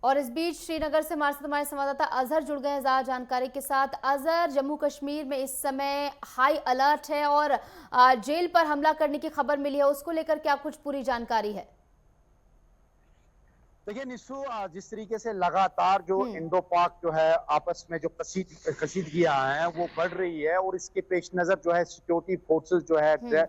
और इस बीच श्रीनगर से हमारे साथ हमारे संवाददाता अजहर जुड़ गए हैं ज्यादा जानकारी के साथ। अजहर, जम्मू कश्मीर में इस समय हाई अलर्ट है और जेल पर हमला करने की खबर मिली है, उसको लेकर क्या कुछ पूरी जानकारी है? देखिए निशु, जिस तरीके से लगातार जो हम्म। इंडो पाक जो है आपस में जो कशीदगियां हैं वो बढ़ रही है, और इसके पेश नजर जो है सिक्योरिटी फोर्सेस जो है हम्म।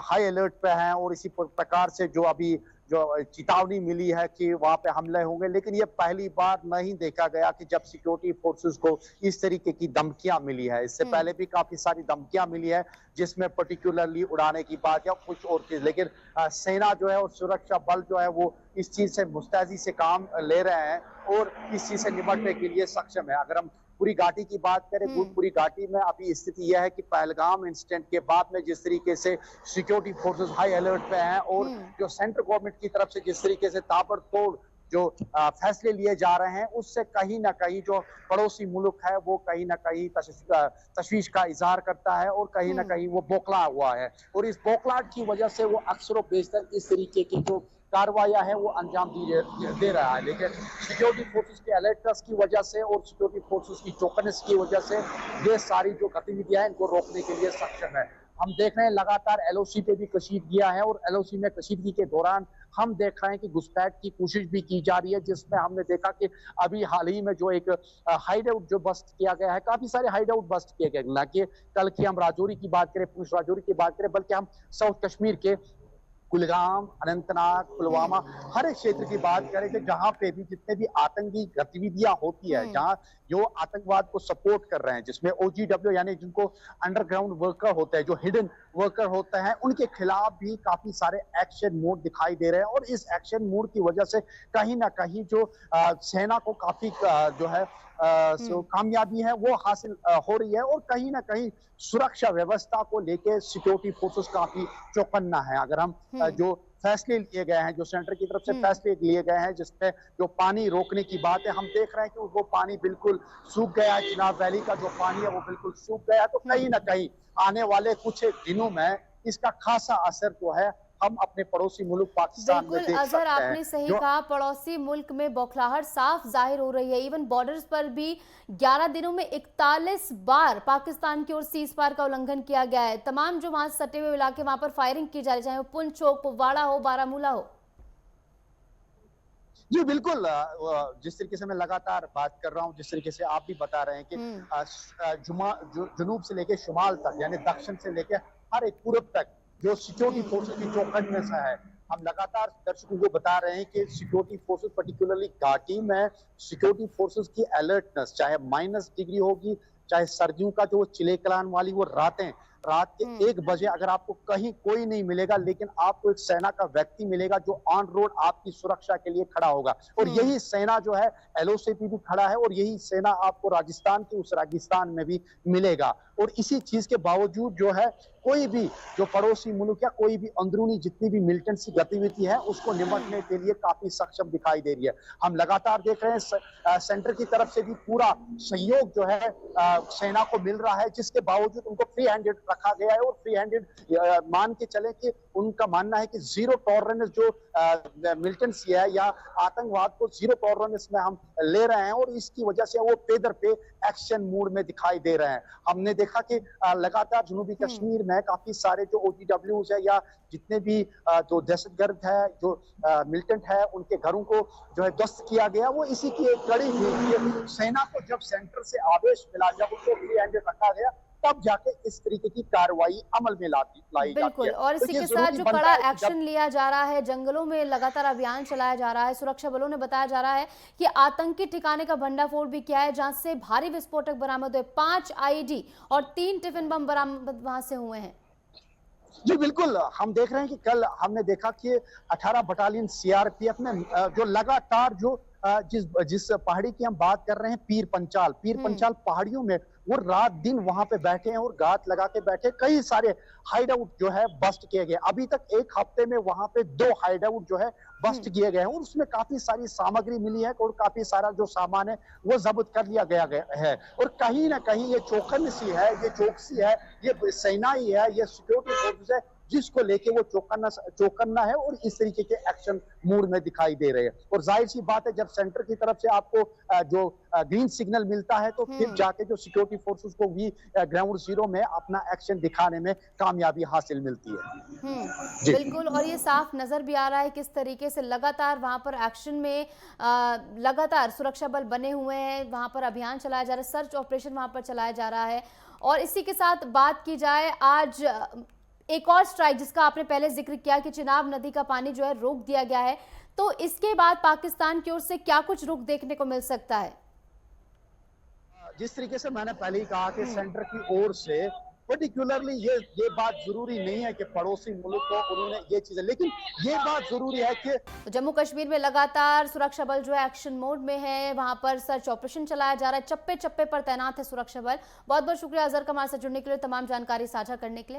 हाई अलर्ट पे हैं। और इसी प्रकार से जो अभी जो चेतावनी मिली है कि वहां पे हमले होंगे, लेकिन ये पहली बार नहीं देखा गया कि जब सिक्योरिटी फोर्सेस को इस तरीके की धमकियां मिली है। इससे हम्म। पहले भी काफी सारी धमकियां मिली है, जिसमें पर्टिकुलरली उड़ाने की बात या कुछ और चीज, लेकिन सेना जो है और सुरक्षा बल जो है वो इस चीज से मुस्तैदी से काम ले रहे हैं और इस चीज से निपटने के लिए सक्षम है। अगर हम पूरी घाटी की बात करें, हम्म। पूरी घाटी में अभी स्थिति यह है कि पहलगाम इंसिडेंट के बाद में जिस तरीके से सिक्योरिटी फोर्सेस हाई अलर्ट पे हैं, और हम्म। जो सेंट्रल गवर्नमेंट की तरफ से जिस तरीके से ताबड़तोड़ जो फैसले लिए जा रहे हैं, उससे कहीं ना कहीं जो पड़ोसी मुल्क है वो कहीं ना कहीं तशवीश का इजहार करता है, और कहीं ना हम्म। कहीं वो बौखला हुआ है। और इस बौखलाहट की वजह से वो अक्सर बेशतर इस तरीके की जो कार्रवाइयां हैं वो अंजाम दे रहा है। लेकिन सिक्योरिटी फोर्सेस के अलर्टनेस की वजह से और सिक्योरिटी फोर्सेस की चौकन्नेस की वजह से ये सारी जो गतिविधियां हैं इनको रोकने के लिए सक्षम है। हम देख रहे हैं लगातार एलओसी पे भी कशीदगियां है, और एलओसी में कशीदगी के दौरान हम देख रहे हैं कि घुसपैठ की कोशिश भी की जा रही है, जिसमें हमने देखा कि अभी हाल ही में जो एक हाइड आउट जो बस्ट किया गया है, काफी सारे हाइड आउट बस्ट किए गए, ना कि कल की हम राजौरी की बात करें, पुंछ राजौरी की बात करें, बल्कि हम साउथ कश्मीर के कुलगाम, अनंतनाग, पुलवामा, हम्म। हर एक क्षेत्र की बात करें कि जहां पे भी जितने भी आतंकी गतिविधियां होती है, हम्म। जहां जो आतंकवाद को सपोर्ट कर रहे हैं, जिसमें ओजीडब्ल्यू यानी जिनको अंडरग्राउंड वर्कर होते हैं, जो हिडन वर्कर होते हैं, उनके खिलाफ भी काफी सारे एक्शन मोड दिखाई दे रहे हैं। और इस एक्शन मोड की वजह से कहीं ना कहीं जो सेना को काफी जो है हम्म। कामयाबी है वो हासिल हो रही है, और कहीं ना कहीं सुरक्षा व्यवस्था को लेकर सिक्योरिटी फोर्सेस काफी चौकन्ना है। अगर हम हम्म। जो फैसले लिए गए हैं, जो सेंटर की तरफ से हम्म। फैसले लिए गए हैं, जिसमें जो पानी रोकने की बात है, हम देख रहे हैं कि वो पानी बिल्कुल सूख गया है। चिनाब वैली का जो पानी है वो बिल्कुल सूख गया, तो कहीं हम्म। ना कहीं आने वाले कुछ दिनों में इसका खासा असर जो है हम अपने पड़ोसी मुल्क पाकिस्तान में बिल्कुल देख अजहर, सकते हैं। आपने सही जो कहा, पड़ोसी मुल्क में बौखलाहट साफ जाहिर हो रही है। इवन बॉर्डर्स पर भी 11 दिनों में 41 बार पाकिस्तान की ओर सीज फायर का उल्लंघन किया गया है। तमाम जो वहां सटे हुए इलाके, वहां पर फायरिंग की जा रही है, चाहे वो पुंछ हो, कुपवाड़ा हो, बारामूला हो। जी बिल्कुल, जिस तरीके से मैं लगातार बात कर रहा हूँ, जिस तरीके से आप भी बता रहे हैं कि हम्म। जुनूब से लेके शुमाल तक, यानी दक्षिण से लेके हर एक पूरब तक जो सिक्योरिटी हम्म। फोर्सेस की चौकन्ने से है। हम लगातार दर्शकों को बता रहे हैं कि सिक्योरिटी फोर्सेस पर्टिकुलरली घाटी में सिक्योरिटी फोर्सेस की अलर्टनेस, चाहे माइनस डिग्री होगी, चाहे सर्दियों का जो चिले कलान वाली वो रातें, रात के हम्म। 1 बजे अगर आपको कहीं कोई नहीं मिलेगा, लेकिन आपको एक सेना का व्यक्ति मिलेगा जो ऑन रोड आपकी सुरक्षा के लिए खड़ा होगा। और हम्म। यही सेना जो है एलओसी पे भी खड़ा है, और यही सेना आपको राजस्थान के उस रेगिस्तान में भी मिलेगा। और इसी चीज के बावजूद जो है कोई भी जो पड़ोसी मुल्क या कोई भी अंदरूनी जितनी भी मिलिटेंसी गतिविधि है उसको निपटने के लिए काफी सक्षम दिखाई दे रही है। हम लगातार देख रहे हैं सेंटर की तरफ से भी पूरा सहयोग जो है सेना को मिल रहा है, जिसके बावजूद उनको फ्री हैंडेड रखा गया है। और फ्री हैंडेड मान के चले कि उनका मानना है कि जीरो टॉलरेंस जो मिलिटेंसी है या आतंकवाद को जीरो टॉलरेंस में हम ले रहे हैं, और इसकी वजह से वो पे दर पे एक्शन मोड में दिखाई दे रहे हैं। हमने देखा कि लगातार जनूबी हम्म। कश्मीर में काफी सारे जो ओजीडब्ल्यूज है या जितने भी जो दहशतगर्द है, जो मिलिटेंट है, उनके घरों को जो है ध्वस्त किया गया। वो इसी की एक कड़ी थी। सेना को जब सेंटर से आदेश मिला, जब उसको फ्री हैंडेड रखा गया, तब जाके इस तरीके की कार्रवाई अमल में लाई जाती बिल्कुल, है। और तो इसी ये के साथ जरूरी जो बनता कड़ा है कि जब एक्शन लिया जा रहा है, जंगलों में लगातार अभियान चलाया जा रहा है, सुरक्षा बलों ने बताया जा रहा है कि आतंकी ठिकाने का भंडाफोड़ भी किया है, जहां से भारी विस्फोटक बरामद हुए, 5 आईईडी और 3 टिफिन बम बरामद वहां से हुए हैं। जी बिल्कुल, हम देख रहे हैं कि कल हमने देखा कि 18 बटालियन सीआरपीएफ ने जो लगातार जो जिस जिस पहाड़ी की हम बात कर रहे हैं, पीर हम्म। पंचाल पहाड़ियों में वो रात दिन वहां पे बैठे हैं और गात लगा के बैठे। कई सारे हाइड आउट जो है बस्ट किए गए। अभी तक एक हफ्ते में वहां पे 2 हाइड आउट जो है बस्ट हम्म। किए गए हैं, और उसमें काफी सारी सामग्री मिली है और काफी सारा जो सामान है वो जब्त कर लिया गया है। और कहीं ना कहीं ये चौकन्नी सी है, ये चौकसी है, ये सेना ही है, ये सिक्योरिटी फोर्सेस है, जिसको लेके वो चौकन्ना है और इस तरीके के एक्शन मूड में दिखाई दे रहे हैं। और जाहिर सी बात है, जब सेंटर की तरफ से आपको जो ग्रीन सिग्नल मिलता है तो फिर जाके जो सिक्योरिटी फोर्सेस को भी ग्राउंड जीरो में अपना एक्शन दिखाने में कामयाबी हासिल मिलती है। जी बिल्कुल। और ये साफ नजर भी आ रहा है किस तरीके से लगातार वहां पर एक्शन में लगातार सुरक्षा बल बने हुए हैं, वहां पर अभियान चलाया जा रहा है, सर्च ऑपरेशन वहां पर चलाया जा रहा है। और इसी के साथ बात की जाए, आज एक और स्ट्राइक जिसका आपने पहले जिक्र किया कि चिनाब नदी का पानी जो है रोक दिया गया है, तो इसके बाद पाकिस्तान की ओर से क्या कुछ रुख देखने को मिल सकता है? जिस तरीके से मैंने पहले ही कहा कि सेंटर की ओर से पर्टिकुलरली ये बात जरूरी नहीं है कि पड़ोसी मुल्क को उन्होंने ये चीजें, लेकिन ये बात जरूरी है कि तो जम्मू कश्मीर में लगातार सुरक्षा बल जो है एक्शन मोड में है, वहां पर सर्च ऑपरेशन चलाया जा रहा है, चप्पे चप्पे पर तैनात है सुरक्षा बल। बहुत बहुत शुक्रिया अजहर कमाल से जुड़ने के लिए, तमाम जानकारी साझा करने के लिए।